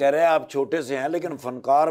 कह रहे हैं आप छोटे से हैं लेकिन फनकार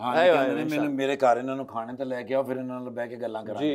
हाँ कहते हैं मेरे घर इन्होंने खाने तो लेके आओ, फिर इन्होंने बैठ के गल्लां करांगे। जी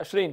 20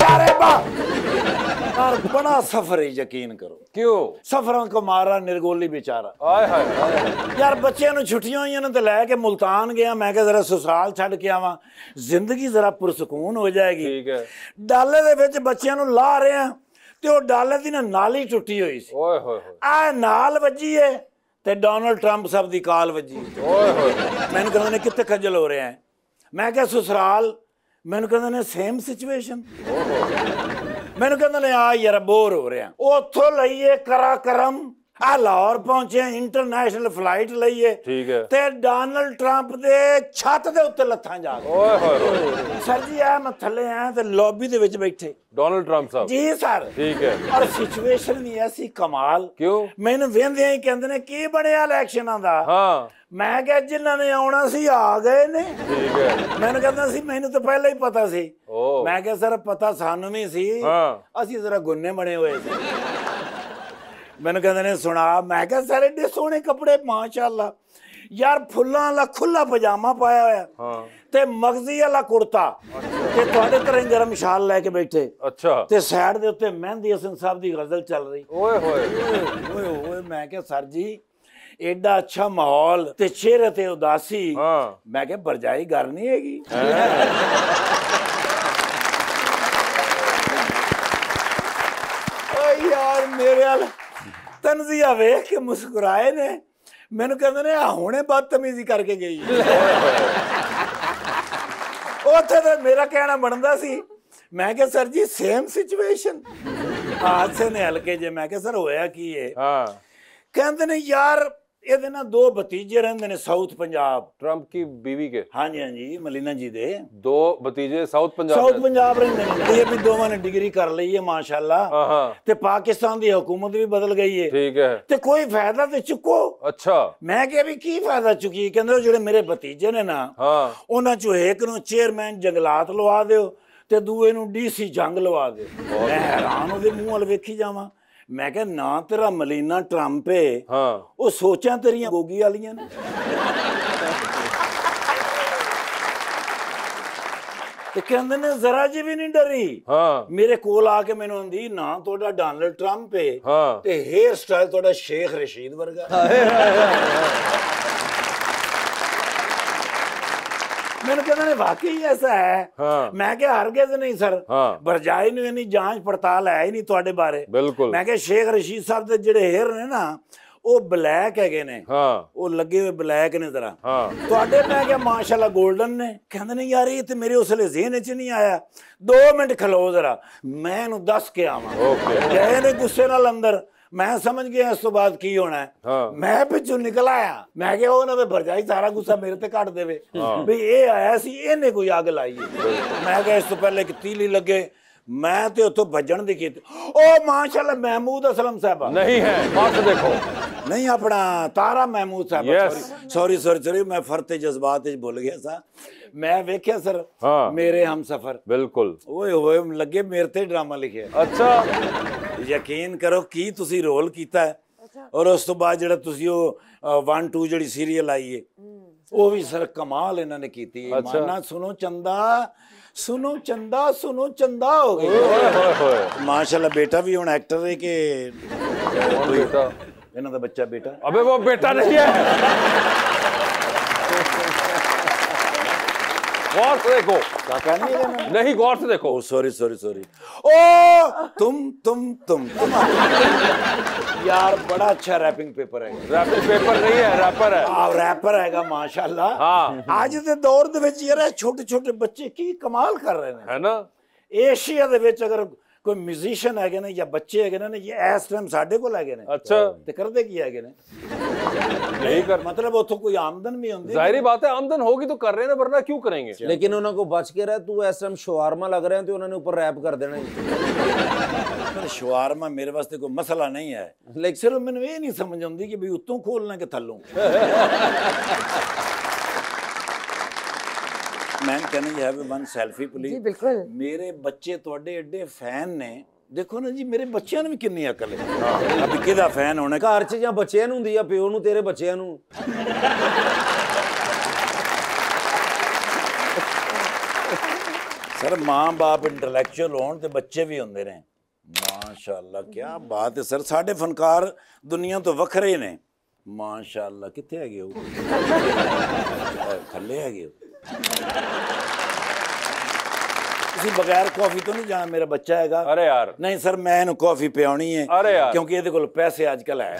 जा रहे बा और बड़ा सफर है, यकीन करो। क्यों? सफरों को मारा निर्गोली बेचारा। आय हाय हाय। यार बच्चों ਨੂੰ ਛੁੱਟੀਆਂ ਹੋਈਆਂ ਨੇ ਤੇ ਲੈ ਕੇ ਮੁਲਤਾਨ ਗਿਆ, ਮੈਂ ਕਿਹਾ ਜ਼ਰਾ ਸਸੁਰਾਲ ਛੱਡ ਕੇ ਆਵਾਂ, ਜ਼ਿੰਦਗੀ ਜ਼ਰਾ ਪੁਰਸਕੂਨ ਹੋ ਜਾਏਗੀ। ठीक है। ਡਾਲੇ ਦੇ ਵਿੱਚ ਬੱਚਿਆਂ ਨੂੰ ਲਾ ਰਹੇ ਆ ਤੇ ਉਹ ਡਾਲੇ ਦੀ ਨਾ ਨਾਲੀ ਟੁੱਟੀ ਹੋਈ ਸੀ। ओए होए होए। ਆ ਨਾਲ ਵੱਜੀ ਏ ਤੇ ਡੋਨਲਡ ਟਰੰਪ ਸਾਹਿਬ ਦੀ ਕਾਲ ਵੱਜੀ। ओए होए। ਮੈਨੂੰ ਕਹਿੰਦੇ ਨੇ ਕਿੱਥੇ ਖੱਜਲ ਹੋ ਰਿਹਾ ਹੈ, ਮੈਂ ਕਿਹਾ ਸਸੁਰਾਲ। ਮੈਨੂੰ ਕਹਿੰਦੇ ਨੇ ਸੇਮ ਸਿਚੁਏਸ਼ਨ। ਮੈਨੂੰ ਕਹਿੰਦੇ ਨੇ ਆ ਯਾਰ ਬੋਰ ਹੋ ਰਿਹਾ। ਉੱਥੋਂ ਲਈਏ ਕਰਾਕਰਮ ਆ ਲਾਹੌਰ ਪਹੁੰਚੇ, ਇੰਟਰਨੈਸ਼ਨਲ ਫਲਾਈਟ ਲਈਏ ठीक है। ਤੇ ਡੋਨਲਡ ਟਰੰਪ ਦੇ ਛੱਤ ਦੇ ਉੱਤੇ ਲੱਥਾਂ ਜਾ ਕੇ। ओए होए होए। ਸਰ ਜੀ ਆ ਮੈਂ ਥੱਲੇ ਆਇਆ ਤੇ ਲੌਬੀ ਦੇ ਵਿੱਚ ਬੈਠੇ। डोनाल्ड ट्रंप साहब। ਜੀ ਸਰ। ठीक है। ਔਰ ਸਿਚੁਏਸ਼ਨ ਵੀ ਐਸੀ ਕਮਾਲ। क्यों? ਮੈਨੂੰ ਵੇਂਦੇ ਹੀ ਕਹਿੰਦੇ ਨੇ ਕੀ ਬਣਿਆ ਇਲੈਕਸ਼ਨਾਂ ਦਾ। हाँ ਮੈਂ ਕਿਹਾ ਜਿਨ੍ਹਾਂ ਨੇ ਆਉਣਾ ਸੀ ਆ ਗਏ ਨੇ। ठीक है। ਮੈਨੂੰ ਕਹਿੰਦਾ ਸੀ ਮੈਨੂੰ ਤਾਂ ਪਹਿਲਾਂ ਹੀ ਪਤਾ ਸੀ। ओ ਮੈਂ ਕਿਹਾ ਸਰ ਪਤਾ ਸਾਨੂੰ ਵੀ ਸੀ, हाँ ਅਸੀਂ ਜ਼ਰਾ ਗੁੰਨੇ ਬਣੇ ਹੋਏ ਸੀ। ਮੈਨੂੰ ਕਹਿੰਦੇ ਨੇ ਸੁਣਾ। ਮੈਂ ਕਿਹਾ ਸਰ ਏਡੇ ਸੋਹਣੇ ਕੱਪੜੇ ਮਾਸ਼ਾਅੱਲਾ, ਯਾਰ ਫੁੱਲਾਂ ਵਾਲਾ ਖੁੱਲਾ ਪਜਾਮਾ ਪਾਇਆ ਹੋਇਆ हाँ ਤੇ ਮਗਜ਼ੀ ਵਾਲਾ ਕੁੜਤਾ ਤੇ ਤੁਹਾਡੇ ਤਰ੍ਹਾਂ ਹੀ ਗਰਮ ਸ਼ਾਲ ਲੈ ਕੇ ਬੈਠੇ अच्छा। ਤੇ ਸਾਈਡ ਦੇ ਉੱਤੇ ਮਹਿੰਦੀ ਹਸਨ ਸਾਹਿਬ ਦੀ ਗਜ਼ਲ ਚੱਲ ਰਹੀ। ओए होए। ਓਏ ਓਏ ਮੈਂ ਕਿਹਾ ਸਰ ਜੀ एडा अच्छा माहौल ते चेहरे ते उदासी। हाँ मैं क्या बरजाई घर नहीं हैगी। ओ यार मेरे वाल तंजिया वेख के मुस्कुराए ने, मैनू कहंदे ने हुणे बदतमीजी करके गई। उत्थे ते मेरा कहना बनदा सी। मैं क्या सर जी सेम सिचुएशन। हादसे ने हल्के जे। मैं क्या सर होया की है? हाँ कहंदे ने यार ਇਹਦੇ ਨਾਲ ਦੋ ਭਤੀਜੇ ਰਹਿੰਦੇ ਨੇ ਸਾਊਥ ਪੰਜਾਬ। ट्रंप की बीवी के? ਹਾਂਜੀ ਹਾਂਜੀ ਮਲੀਨਾ ਜੀ ਦੇ दो भतीजे साउथ पंजाब। ਸਾਊਥ ਪੰਜਾਬ ਰਹਿੰਦੇ ਨੇ। ਇਹ ਵੀ ਦੋਵਾਂ ਨੇ ਡਿਗਰੀ ਕਰ ਲਈ ਹੈ ਮਾਸ਼ਾਅੱਲਾ। हाँ ਤੇ ਪਾਕਿਸਤਾਨ ਦੀ ਹਕੂਮਤ ਵੀ ਬਦਲ ਗਈ ਹੈ ठीक है। ਤੇ ਕੋਈ ਫਾਇਦਾ ਤੇ ਚੁੱਕੋ। अच्छा ਮੈਂ ਕਿਹਾ ਵੀ ਕੀ ਫਾਇਦਾ ਚੁੱਕੀ? ਕਹਿੰਦੇ ਉਹ ਜਿਹੜੇ ਮੇਰੇ ਭਤੀਜੇ ਨੇ ਨਾ, हाँ ਉਹਨਾਂ ਚੋਂ ਇੱਕ ਨੂੰ ਚੇਅਰਮੈਨ ਜੰਗਲਾਤ ਲਵਾ ਦਿਓ ਤੇ ਦੂਏ ਨੂੰ ਡੀਸੀ ਜੰਗ ਲਵਾ ਦਿਓ। ਮੈਂ ਹੈਰਾਨ ਉਹਦੇ ਮੂੰਹ ਵੱਲ ਵੇਖੀ ਜਾਵਾਂ। ਮੈਂ ਕਿਹਾ ਨਾ ਤੇਰਾ ਮਲੀਨਾ ਟਰੰਪ ਏ, हाँ ਉਹ ਸੋਚਾਂ ਤੇਰੀਆਂ ਗੋਗੀ ਵਾਲੀਆਂ ਨੇ। ਤੇ ਕਹਿੰਦੇ ਨੇ ਜ਼ਰਾ ਜੀ ਵੀ ਨਹੀਂ ਡਰੀ। ਹਾਂ ਮੇਰੇ ਕੋਲ ਆ ਕੇ ਮੈਨੂੰ ਆਂਦੀ ਨਾ ਤੁਹਾਡਾ ਡੋਨਾਲਡ ਟਰੰਪ ਹੈ ਹਾਂ ਤੇ ਹੇਅਰ ਸਟਾਈਲ ਤੁਹਾਡਾ ਸ਼ੇਖ ਰਸ਼ੀਦ ਵਰਗਾ। मैंने कहते ने वाकई ऐसा है। हाँ। मैं क्या हरगिज़ नहीं सर। हाँ। बरजाई ने इन्नी जांच पड़ताल है ही नहीं ਤੁਹਾਡੇ ਬਾਰੇ। बिल्कुल मैं क्या शेख रशीद साहब ਦੇ ਜਿਹੜੇ हेयर ਨੇ ਨਾ ਉਹ ਬਲੈਕ ਹੈਗੇ ਨੇ। हाँ ਉਹ ਲੱਗੇ ਹੋਏ ਬਲੈਕ ਨੇ ਜ਼ਰਾ। हाँ ਤੁਹਾਡੇ ਮੈਂ ਕਿਹਾ ਮਾਸ਼ਾਅੱਲਾ 골ਡਨ ਨੇ। ਕਹਿੰਦੇ ਨੇ ਯਾਰ ਇਹ ਤੇ ਮੇਰੇ ਉਸਲੇ ਜ਼ਿਹਨ 'ਚ ਨਹੀਂ ਆਇਆ। 2 ਮਿੰਟ ਖਲੋ ਜ਼ਰਾ ਮੈਂ ਇਹਨੂੰ ਦੱਸ ਕੇ ਆਵਾਂ। ओके ਗਏ ਨੇ ਗੁੱਸੇ ਨਾਲ ਅੰਦਰ। मैं समझ गया इस तो बाद की होना है। हाँ मैं पिछू निकल आया। मैं क्या वो ना भरजाई सारा गुस्सा मेरे ते कट देवे भी ये आया सी इन्हें कोई अग लाई है। मैं क्या इस तो पहले कि तीली लगे मैं ते उतो भजन दी की ओ माशाल्लाह महमूद असलम साहब नहीं है बात देखो नहीं अपना तारा महमूद साहब। Yes. सॉरी सॉरी सॉरी मैं फरते जज्बात भूल गया सा। मैं वेख्या सर हाँ मेरे हम सफर बिल्कुल ओए होए लगे मेरे ते ड्रामा लिखे। अच्छा ਯਕੀਨ ਕਰੋ ਕੀ ਤੁਸੀਂ ਰੋਲ ਕੀਤਾ ਔਰ ਉਸ ਤੋਂ ਬਾਅਦ ਜਿਹੜਾ ਤੁਸੀਂ ਉਹ 1 2 ਜਿਹੜੀ ਸੀਰੀਅਲ ਆਈ ਹੈ ਉਹ ਵੀ ਸਰ ਕਮਾਲ ਇਹਨਾਂ ਨੇ ਕੀਤੀ ਹੈ। ਮਾਨਾ ਸੁਨੋ ਚੰਦਾ ਹੋ ਗਈ। ओए होए ਮਾਸ਼ਾਅੱਲਾ ਬੇਟਾ ਵੀ ਹੁਣ ਐਕਟਰ ਹੈ ਕਿ कौन बेटा ਇਹਨਾਂ ਦਾ ਬੱਚਾ ਬੇਟਾ। अबे वो बेटा नहीं है गौर से देखो काका नहीं नहीं गौर से देखो सॉरी सॉरी सॉरी ओ तुम यार बड़ा अच्छा रैपिंग पेपर है। रैपिंग पेपर नहीं है रैपर है। रैपर हैगा माशाल्लाह। हाँ ਅੱਜ ਦੇ ਦੌਰ ਦੇ ਵਿੱਚ ਯਾਰ ਛੋਟੇ ਛੋਟੇ ਬੱਚੇ ਕੀ ਕਮਾਲ ਕਰ ਰਹੇ ਨੇ है ना। ਏਸ਼ੀਆ ਦੇ ਵਿੱਚ ਅਗਰ ਕੋਈ ਮਿਊਜ਼ੀਸ਼ੀਅਨ ਹੈਗੇ ਨੇ ਜਾਂ ਬੱਚੇ ਹੈਗੇ ਨੇ ਇਹ ਇਸ ਟਾਈਮ ਸਾਡੇ ਕੋਲ ਹੈਗੇ ਨੇ अच्छा ਤੇ ਕਰਦੇ ਕੀ ਹੈਗੇ ਨੇ नहीं कर मतलब ਉੱਥੋਂ ਕੋਈ ਆਮਦਨ ਵੀ ਹੁੰਦੀ जाहिर बात है आमदन होगी तो कर रहे हैं ना वरना क्यों करेंगे। लेकिन ਉਹਨਾਂ ਕੋ ਬਚ ਕੇ ਰਹਿ ਤੂੰ ਇਸ ਟਾਈਮ ਸ਼ਵਾਰਮਾ ਲੱਗ ਰਿਹਾ ਤੇ ਉਹਨਾਂ ਨੇ ਉੱਪਰ ਰੈਪ ਕਰ ਦੇਣਾ। ਸ਼ਵਾਰਮਾ ਮੇਰੇ ਵਾਸਤੇ ਕੋਈ ਮਸਲਾ ਨਹੀਂ ਹੈ ਲੇਕਿਨ ਸਿਰਫ ਮੈਨੂੰ ਇਹ ਨਹੀਂ ਸਮਝ ਆਉਂਦੀ ਕਿ ਵੀ ਉੱਤੋਂ ਖੋਲਣਾ ਕਿ ਥੱਲੋਂ। ਮੈਂ ਕਹਿੰਦਾ ਜੀ ਹੈਵ ਵਨ ਸੈਲਫੀ ਪਲੀਜ਼। जी बिल्कुल ਮੇਰੇ ਬੱਚੇ ਤੁਹਾਡੇ ਐਡੇ ਫੈਨ ਨੇ ਦੇਖੋ ਨਾ ਜੀ ਮੇਰੇ ਬੱਚਿਆਂ ਨੂੰ ਵੀ ਕਿੰਨੀ ਅਕਲ ਹੈ। ਅਬ ਕਿਹਦਾ ਫੈਨ ਹੋਣਾ ਘਰ 'ਚ ਜਾਂ ਬੱਚਿਆਂ ਨੂੰ ਹੁੰਦੀ ਆ ਪਿਓ ਨੂੰ ਤੇਰੇ ਬੱਚਿਆਂ ਨੂੰ। ਸਰ ਮਾਂ ਬਾਪ ਇੰਟੈਲੈਕਚੁਅਲ ਹੋਣ ਤੇ ਬੱਚੇ ਵੀ ਹੁੰਦੇ ਨੇ। ਮਾਸ਼ਾਅੱਲਾ ਕੀ ਬਾਤ ਹੈ ਸਰ ਸਾਡੇ ਫਨਕਾਰ ਦੁਨੀਆ ਤੋਂ ਵੱਖਰੇ ਨੇ। ਮਾਸ਼ਾਅੱਲਾ ਕਿੱਥੇ ਹੈਗੇ ਹੋ ਥੱਲੇ ਹੈਗੇ ਹੋ ਤੁਸੀਂ ਬਗੈਰ ਕਾਫੀ ਤੋਂ ਨਹੀਂ ਜਾਣਾ। ਮੇਰਾ ਬੱਚਾ ਹੈਗਾ अरे यार ਨਹੀਂ ਸਰ ਮੈਂ ਇਹਨੂੰ ਕਾਫੀ ਪਿਆਉਣੀ ਹੈ अरे यार ਕਿਉਂਕਿ ਇਹਦੇ ਕੋਲ ਪੈਸੇ ਅੱਜ ਕੱਲ ਹੈ।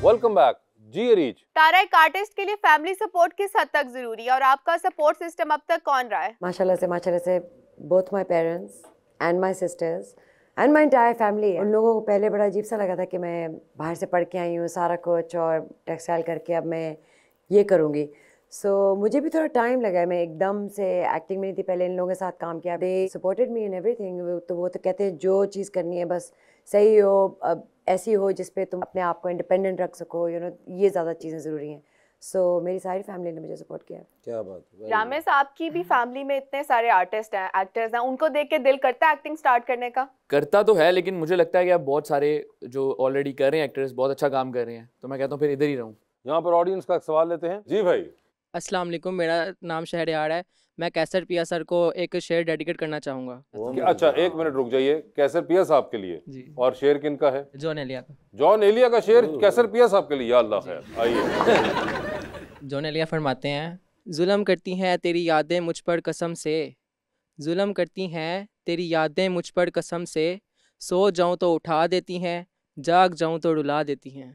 वेलकम बैक जी रीच। तारा एक आर्टिस्ट के लिए फैमिली सपोर्ट किस हद तक जरूरी है और आपका सपोर्ट सिस्टम अब तक कौन रहा है? माशाल्लाह से both my parents and my sister's and my entire family. उन लोगों को पहले बड़ा अजीब सा लगा था कि मैं बाहर से पढ़ के आई हूँ सारा कुछ और टेक्सटाइल करके अब मैं ये करूँगी। सो मुझे भी थोड़ा टाइम लगा है। मैं एकदम से एक्टिंग में नहीं थी पहले। इन लोगों के साथ काम किया they supported me in everything. तो वो तो कहते हैं जो चीज़ करनी है बस सही हो अब ऐसी हो जिस पे तुम अपने आप को इंडिपेंडेंट रख सको ये ज़्यादा चीज़ें ज़रूरी हैं। सो मेरी सारी फैमिली ने मुझे सपोर्ट किया। क्या बात है। रामेश आपकी भी फैमिली में इतने सारे आर्टिस्ट हैं एक्टर्स हैं उनको देख के दिल करता है एक्टिंग स्टार्ट करने का? करता तो है लेकिन मुझे लगता है कि अब बहुत सारे जो ऑलरेडी कर रहे हैं एक्टर्स बहुत अच्छा काम कर रहे हैं तो मैं कहता हूँ फिर इधर ही रहूँ। यहाँ पर ऑडियंस का सवाल लेते हैं जी भाई। अस्सलाम वालेकुम मेरा नाम शहरयार है। मैं कैसर पिया सर को एक शेर डेडिकेट करना चाहूँगा। अच्छा एक मिनट रुक जाइए। कैसर पिया साहब के लिए जी। और शेर किन का है? जॉन एलिया का। जॉन एलिया का शेर कैसर पिया साहब के लिए। या अल्लाह खैर आइए। जॉन एलिया फरमाते हैं जुल्म करती हैं तेरी यादें मुझ पर कसम से, जुल्म करती हैं तेरी यादें मुझ पर कसम से, सो जाऊं तो उठा देती हैं, जाग जाऊं तो रुला देती हैं।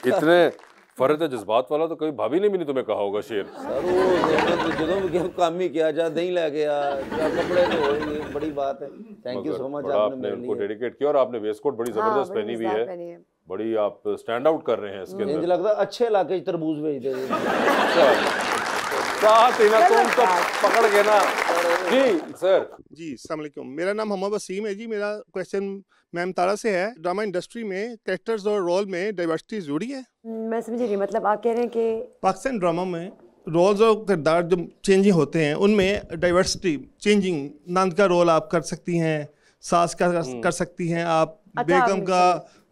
इतने फर्ज जज्बात वाला तो कभी भाभी ने भी नहीं तुम्हें कहा होगा शेर। सर वो ਜਦੋਂ ਵੀ ਕੰਮ ਹੀ किया जा दही ला गया या कपड़े धो ये बड़ी बात है। थैंक यू सो मच आपने उनको डेडिकेट किया और आपने वेस्ट कोट बड़ी जबरदस्त पहनी हुई है। बड़ी आप स्टैंड आउट कर रहे हैं इसके अंदर। मुझे लगता है अच्छे इलाके तरबूज भेज दे। तुम तो पकड़ के ना जी सर। जी अस्सलाम वालेकुम मेरा नाम मोहम्मद वसीम है जी। मेरा क्वेश्चन मैम तारा से है ड्रामा इंडस्ट्री में कैरेक्टर्स और रोल में डाइवर्सिटी जरूरी है? मैं समझी नहीं मतलब आप कह रहे हैं कि पाकिस्तान ड्रामा में रोल्स और किरदार जो चेंजिंग होते हैं उनमें डाइवर्सिटी चेंजिंग नंद का रोल आप कर सकती हैं, सास का कर सकती हैं, आप बेगम का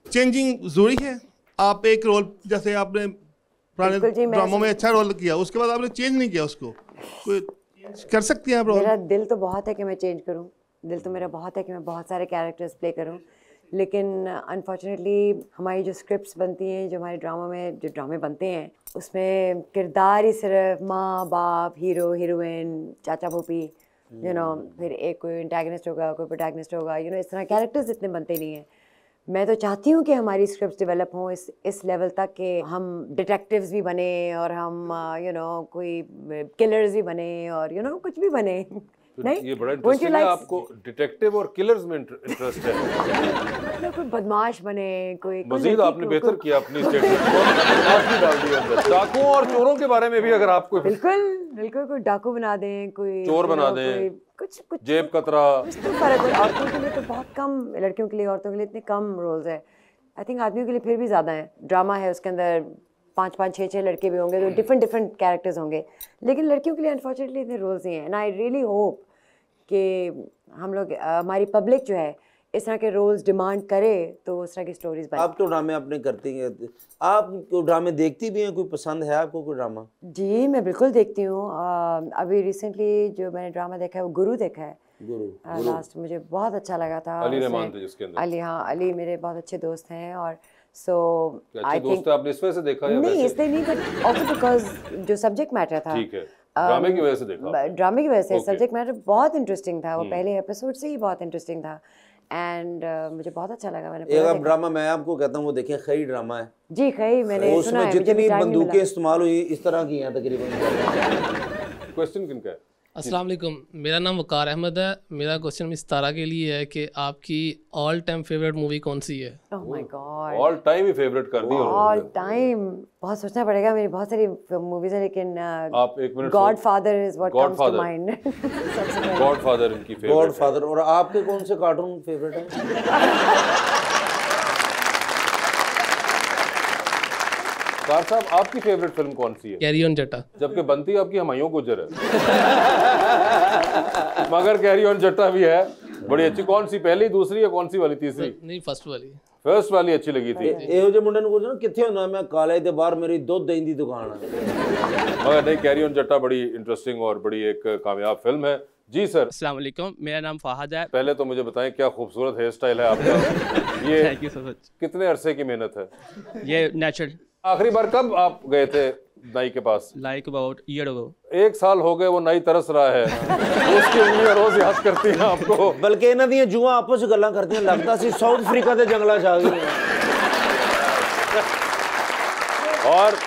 चेंजिंग जरूरी है? आप एक रोल जैसे आपने पुराने ड्रामों में अच्छा रोल किया, उसके बाद आपने चेंज नहीं किया उसको, कोई कर सकती हैं आप रोल? मेरा दिल तो बहुत है कि मैं चेंज करूं, दिल तो मेरा बहुत है कि मैं बहुत सारे कैरेक्टर्स प्ले करूं, लेकिन अनफॉर्चुनेटली हमारी जो स्क्रिप्ट्स बनती हैं, जो हमारे ड्रामा में जो ड्रामे बनते हैं, उसमें किरदार ही सिर्फ माँ बाप, हीरो हीरोइन, चाचा भूपी, यू नो, फिर एक कोई एंटागनिस्ट होगा, कोई प्रोटैगनिस्ट होगा, यू नो, इस तरह कैरेक्टर्स इतने बनते नहीं हैं। मैं तो चाहती हूँ कि हमारी स्क्रिप्ट्स डेवलप हों इस लेवल तक कि हम डिटेक्टिव्स भी बने और हम यू नो कोई किलर्स भी बने और यू नो कुछ भी बने। नहीं, ये बड़ा इंटरेस्टिंग है, आपको डिटेक्टिव और किलर्स में इंटरेस्ट है। मतलब कोई बदमाश बने, कोई मजीद आपने बेहतर किया अपनी स्टेटमेंट डाल दिया अंदर। डाकुओं और चोरों के बारे में भी अगर आपको बिल्कुल बिल्कुल कोई डाकू बना दें, कोई चोर बना दें, कुछ जेब कतरा, कुछ तो फर्क है। औरतों के लिए तो बहुत कम, लड़कियों के लिए औरतों के लिए इतने कम रोल्स है। आई थिंक आदमियों के लिए फिर भी ज़्यादा है। ड्रामा है, उसके अंदर 5-5, 6-6 लड़के भी होंगे, तो डिफरेंट कैरेक्टर्स होंगे, लेकिन लड़कियों के लिए अनफॉर्चुनेटली इतने रोल्स नहीं हैं। एंड आई रियली होप कि हम लोग हमारी पब्लिक जो है इस तरह के रोल्स डिमांड करे तो उस तरह की स्टोरीज बने। आप तो ड्रामे आपने करती हैं, आप ड्रामे देखती भी हैं? कोई पसंद है आपको कोई ड्रामा? जी मैं बिल्कुल देखती हूँ। अभी रिसेंटली जो मैंने ड्रामा देखा है वो गुरु देखा है। गुरु लास्ट मुझे बहुत अच्छा लगा था। अली रहमान थे जिसके अंदर। अली, हाँ, अली मेरे बहुत अच्छे दोस्त हैं और सो आई थिंक आपने इस वजह से देखा या नहीं, इसलिए नहीं, बट ऑल्सो बिकॉज जो सब्जेक्ट मैटर था। ठीक है, ड्रामे की वजह से देखा। ड्रामे की वजह से सब्जेक्ट मैटर बहुत इंटरेस्टिंग था, वो पहले एपिसोड से ही बहुत इंटरेस्टिंग था एंड मुझे बहुत अच्छा लगा। मैंने एक ड्रामा मैं आपको कहता हूँ वो देखें, खई ड्रामा है जी, खई मैंने सुना है। जितनी बंदूकें इस्तेमाल हुई इस तरह की हैं तकरीबन। क्वेश्चन किनका है? अस्सलाम वालेकुम, मेरा नाम वकार अहमद है। मेरा क्वेश्चन मिस तारा के लिए है कि आपकी ऑल टाइम फेवरेट मूवी कौन सी है? Oh my God, all time he favourite कर दी ऑल टाइम बहुत सोचना पड़ेगा। मेरी बहुत सारी मूवीज है, लेकिन आप एक minute, godfather is what comes to mind. Godfather इनकी फेवरेट, गॉडफादर। और आपके कौन से कार्टून फेवरेट है? कार साहब आपकी फेवरेट फिल्म कौन सी है? कैरी ऑन जट्टा। जबकि बनती आपकी हुमायूं गुजर है। मगर कैरी ऑन जट्टा भी है बड़ी अच्छी। कौन सी, पहली, दूसरी या कौन सी वाली? तीसरी? नहीं, फर्स्ट वाली। फर्स्ट वाली अच्छी लगी थी। ਇਹੋ ਜਿਹੇ ਮੁੰਡੇ ਨੂੰ ਕੁਝ ਨਾ ਕਿੱਥੇ ਹੁੰਦਾ, मैं ਕਾਲਜ ਦੇ ਬਾਹਰ मेरी दुध दही ਦੀ दुकान है। मगर नहीं, कैरी ऑन जट्टा बड़ी इंटरेस्टिंग और बड़ी एक कामयाब फिल्म है। जी सर। अस्सलाम वालेकुम, मेरा नाम फहद है। पहले तो मुझे बताएं क्या खूबसूरत हेयर स्टाइल है आपका। ये थैंक यू सो मच। कितने अरसे की मेहनत है? ये नेचुरल। आखिरी बार कब आप गए थे नाई के पास? Like about year ago. 1 साल हो गए, वो नाई तरस रहा है। उसकी उंगलियां रोज याद करती हैं आपको। बल्कि इन्हां ਦੀਆਂ ਜੂਆਂ ਆਪਸ ਵਿੱਚ ਗੱਲਾਂ ਕਰਦੀਆਂ, लगता सी साउथ अफ्रीका ਦੇ जंगलां 'ਚ आ गई हैं। और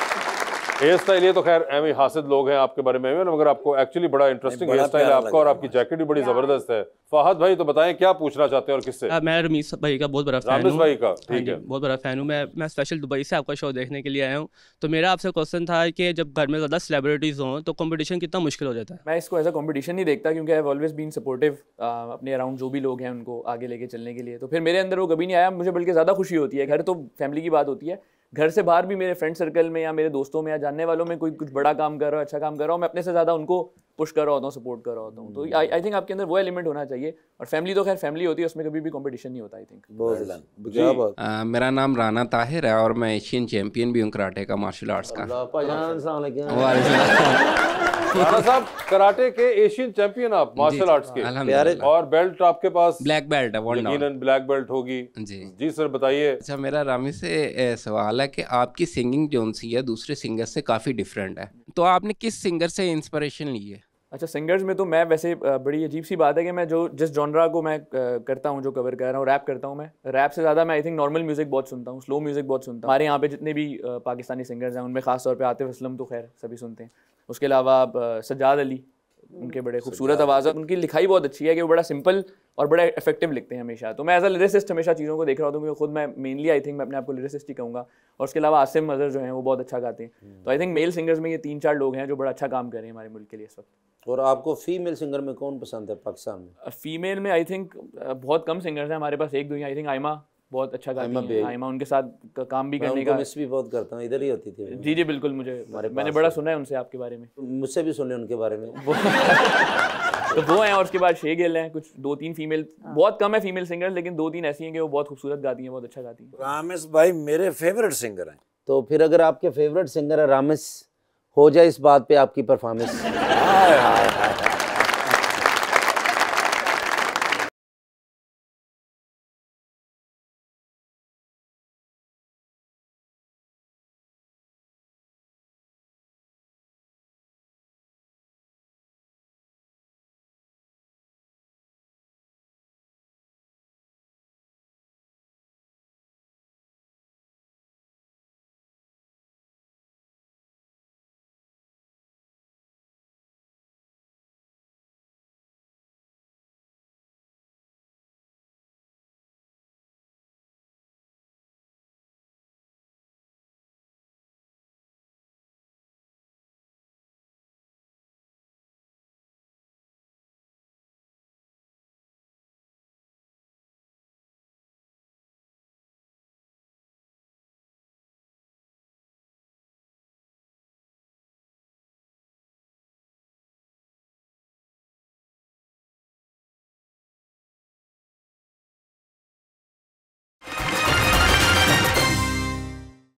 हेयर स्टाइल, ये तो खैर एम हासिद लोग हैं आपके बारे में, मगर आपको एक्चुअली बड़ा इंटरेस्टिंग हेयर स्टाइल है आपका और आपकी जैकेट भी बड़ी जबरदस्त है। फहद भाई तो बताएं क्या पूछना चाहते हैं और किससे? मैं रमीश भाई का बहुत बड़ा फैन हूं। रमीश भाई का, ठीक है, बहुत बड़ा फैन हूं मैं स्पेशल दुबई से आपका शो देखने के लिए आया हूं। तो मेरा आपसे क्वेश्चन था कि जब घर में ज़्यादा सेलिब्रिटीज़ हों तो कंपटीशन कितना मुश्किल हो जाता है? मैं इसको एज अ कंपटीशन नहीं देखता, क्योंकि I have always been supportive अपने अराउंड जो भी लोग हैं उनको आगे लेके चलने के लिए। तो फिर मेरे अंदर वो कभी नहीं आया। मुझे बल्कि ज़्यादा खुशी होती है, घर तो फैमिली की बात होती है, घर से बाहर भी मेरे फ्रेंड सर्कल में या मेरे दोस्तों में या जानने वालों में कोई कुछ बड़ा काम कर रहा है, अच्छा काम कर रहा हूँ, मैं अपने से ज़्यादा उनको पुश कर रहा होता हूँ, सपोर्ट कर रहा होता हूँ। तो आई थिंक आपके अंदर वो एलिमेंट होना चाहिए। और फैमिली तो खैर फैमिली होती है, उसमें कभी भी कंपटीशन नहीं होता। आई थिंक मेरा नाम राना ताहिर है और मैं एशियन चैंपियन भी हूँ कराटे का, मार्शल आर्ट्स का। राना साहब कराटे के एशियन चैंपियन आप, मार्शल आर्ट्स के, और बेल्ट आपके पास? ब्लैक बेल्ट है, यकीनन ब्लैक बेल्ट होगी। जी सर बताइए। अच्छा, मेरा रामी से सवाल है कि आपकी सिंगिंग जो सी है दूसरे सिंगर से काफ़ी डिफरेंट है, तो आपने किस सिंगर से इंस्पिरेशन ली है? अच्छा, सिंगर्स में तो मैं वैसे बड़ी अजीब सी बात है कि मैं जो जिस जॉनरा को मैं करता हूँ, जो कवर कर रहा हूँ, रैप करता हूँ, मैं रैप से ज़्यादा मैं आई थिंक नॉर्मल म्यूज़िक बहुत सुनता हूँ, स्लो म्यूज़िक बहुत सुनता हूँ। हमारे यहाँ पे जितने भी पाकिस्तानी सिंगर्स हैं उनमें ख़ास तौर पे आतिफ असलम तो खैर सभी सुनते हैं। उसके अलावा सज्जाद अली, उनके बड़े खूबसूरत आवाज़ है, उनकी लिखाई बहुत अच्छी है कि वो बड़ा सिंपल और बड़ा इफेक्टिव लिखते हैं हमेशा। तो मैं एज अ लिरिसिस्ट हमेशा चीज़ों को देख रहा होता हूँ, क्योंकि खुद मैं मेनली आई थिंक मैं अपने आप को लिरिसिस्ट ही कहूँगा। और उसके अलावा आसिम अजहर जो हैं वो बहुत अच्छा गाते हैं। तो आई थिंक मेल सिंगर्स में ये 3-4 लोग हैं जो बड़ा अच्छा काम कर रहे हैं हमारे मुल्क के लिए इस वक्त। और आपको फीमेल सिंगर में कौन पसंद है पाकिस्तान में? फीमेल में आई थिंक बहुत कम सिंगर्स हैं हमारे पास, 1-2 ही। आई थिंक आयमा बहुत अच्छा गाती हैं आयमा, उनके साथ काम भी करने का मिस भी बहुत करता हूँ, इधर ही होती थी। जी जी बिल्कुल, मैंने बड़ा सुना है उनसे आपके बारे में। मुझसे भी सुन ले उनके बारे में। तो वो हैं, और उसके बाद शे गिल हैं, कुछ 2-3 फीमेल, बहुत कम है फीमेल सिंगर्स, लेकिन 2-3 ऐसी हैं कि वो बहुत खूबसूरत गाती हैं, बहुत अच्छा गाती हैं। रामिस भाई मेरे फेवरेट सिंगर हैं। तो फिर अगर आपके फेवरेट सिंगर है रामिस, हो जाए इस बात पे आपकी परफॉर्मेंस।